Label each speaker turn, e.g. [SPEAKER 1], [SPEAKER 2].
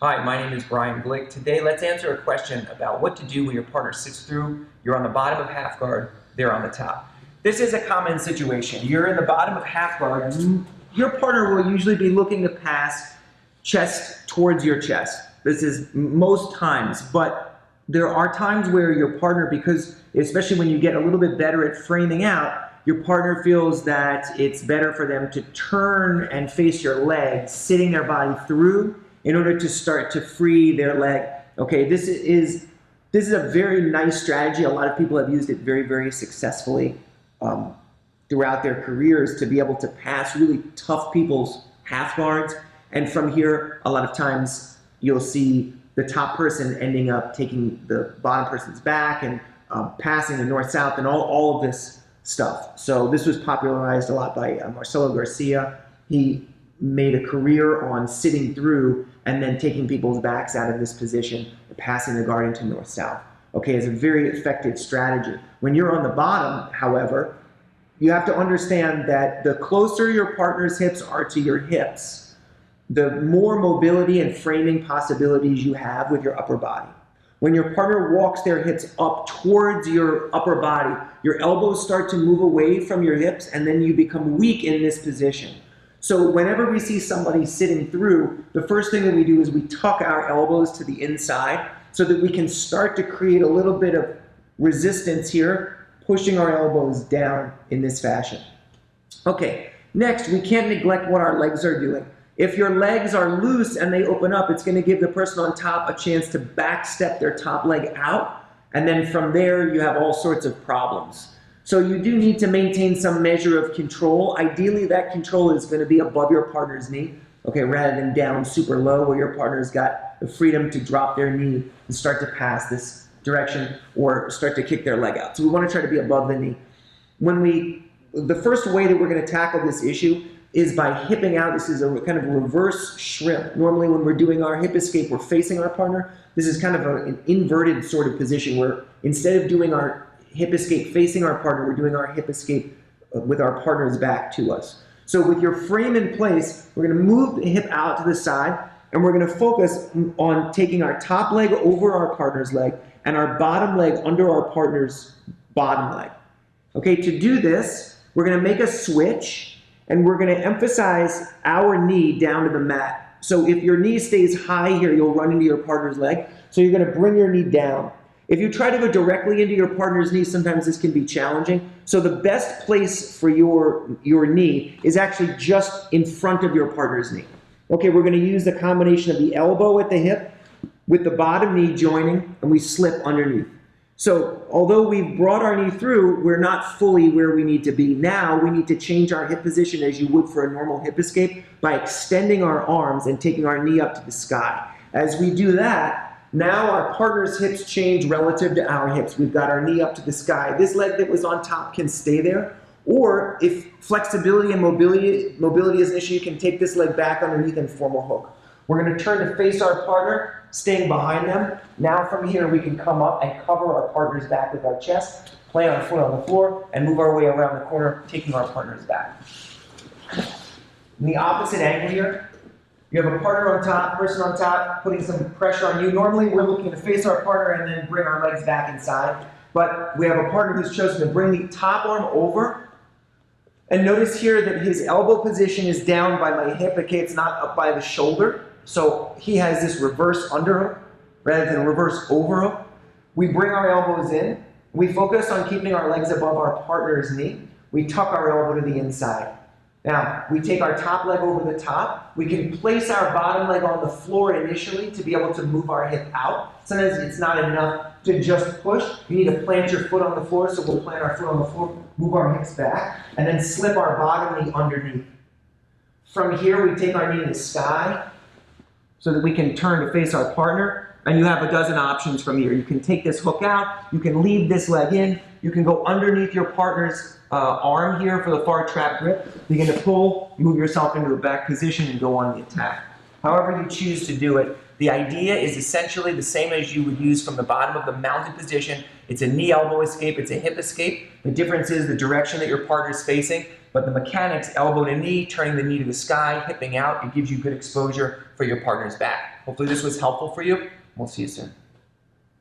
[SPEAKER 1] Hi, my name is Brian Glick. Today, let's answer a question about what to do when your partner sits through. You're on the bottom of half guard, they're on the top. This is a common situation. You're in the bottom of half guard. Your partner will usually be looking to pass chest towards your chest. This is most times, but there are times where your partner, because especially when you get a little bit better at framing out, your partner feels that it's better for them to turn and face your legs, sitting their body through in order to start to free their leg. Okay, this is a very nice strategy. A lot of people have used it very, very successfully throughout their careers to be able to pass really tough people's half guards. And from here, a lot of times you'll see the top person ending up taking the bottom person's back and passing the north-south and all of this stuff. So this was popularized a lot by Marcelo Garcia. He made a career on sitting through and then taking people's backs out of this position, passing the guard into north-south. Okay, it's a very effective strategy. When you're on the bottom, however, you have to understand that the closer your partner's hips are to your hips, the more mobility and framing possibilities you have with your upper body. When your partner walks their hips up towards your upper body, your elbows start to move away from your hips and then you become weak in this position. So whenever we see somebody sitting through, the first thing that we do is we tuck our elbows to the inside so that we can start to create a little bit of resistance here, pushing our elbows down in this fashion. Okay, next, we can't neglect what our legs are doing. If your legs are loose and they open up, it's going to give the person on top a chance to back step their top leg out, and then from there you have all sorts of problems. So you do need to maintain some measure of control. Ideally, that control is going to be above your partner's knee, okay, rather than down super low where your partner's got the freedom to drop their knee and start to pass this direction or start to kick their leg out. So we want to try to be above the knee. The first way that we're going to tackle this issue is by hipping out. This is a kind of reverse shrimp. Normally when we're doing our hip escape, we're facing our partner. This is kind of an inverted sort of position where instead of doing our hip escape facing our partner, we're doing our hip escape with our partner's back to us. So with your frame in place, we're going to move the hip out to the side and we're going to focus on taking our top leg over our partner's leg and our bottom leg under our partner's bottom leg. Okay, to do this, we're going to make a switch and we're going to emphasize our knee down to the mat. So if your knee stays high here, you'll run into your partner's leg. So you're going to bring your knee down. If you try to go directly into your partner's knee, sometimes this can be challenging. So the best place for your knee is actually just in front of your partner's knee. Okay, we're going to use the combination of the elbow at the hip with the bottom knee joining, and we slip underneath. So although we've brought our knee through, we're not fully where we need to be. Now we need to change our hip position as you would for a normal hip escape by extending our arms and taking our knee up to the sky. As we do that, now our partner's hips change relative to our hips. We've got our knee up to the sky. This leg that was on top can stay there. Or if flexibility and mobility is an issue, you can take this leg back underneath and form a hook. We're going to turn to face our partner, staying behind them. Now from here we can come up and cover our partner's back with our chest, plant our foot on the floor, and move our way around the corner, taking our partner's back. In the opposite angle here, you have a partner on top, person on top, putting some pressure on you. Normally we're looking to face our partner and then bring our legs back inside. But we have a partner who's chosen to bring the top arm over. And notice here that his elbow position is down by my hip. Okay, it's not up by the shoulder. So he has this reverse underhook rather than a reverse overhook. We bring our elbows in. We focus on keeping our legs above our partner's knee. We tuck our elbow to the inside. Now, we take our top leg over the top. We can place our bottom leg on the floor initially to be able to move our hip out. Sometimes it's not enough to just push. You need to plant your foot on the floor, so we'll plant our foot on the floor, move our hips back, and then slip our bottom knee underneath. From here, we take our knee to the sky so that we can turn to face our partner, and you have a dozen options from here. You can take this hook out, you can leave this leg in, you can go underneath your partner's arm here for the far trap grip. Begin to pull, move yourself into a back position and go on the attack. However you choose to do it, the idea is essentially the same as you would use from the bottom of the mounted position. It's a knee elbow escape, it's a hip escape. The difference is the direction that your partner is facing, but the mechanics, elbow to knee, turning the knee to the sky, hipping out, it gives you good exposure for your partner's back. Hopefully this was helpful for you. We'll see you soon.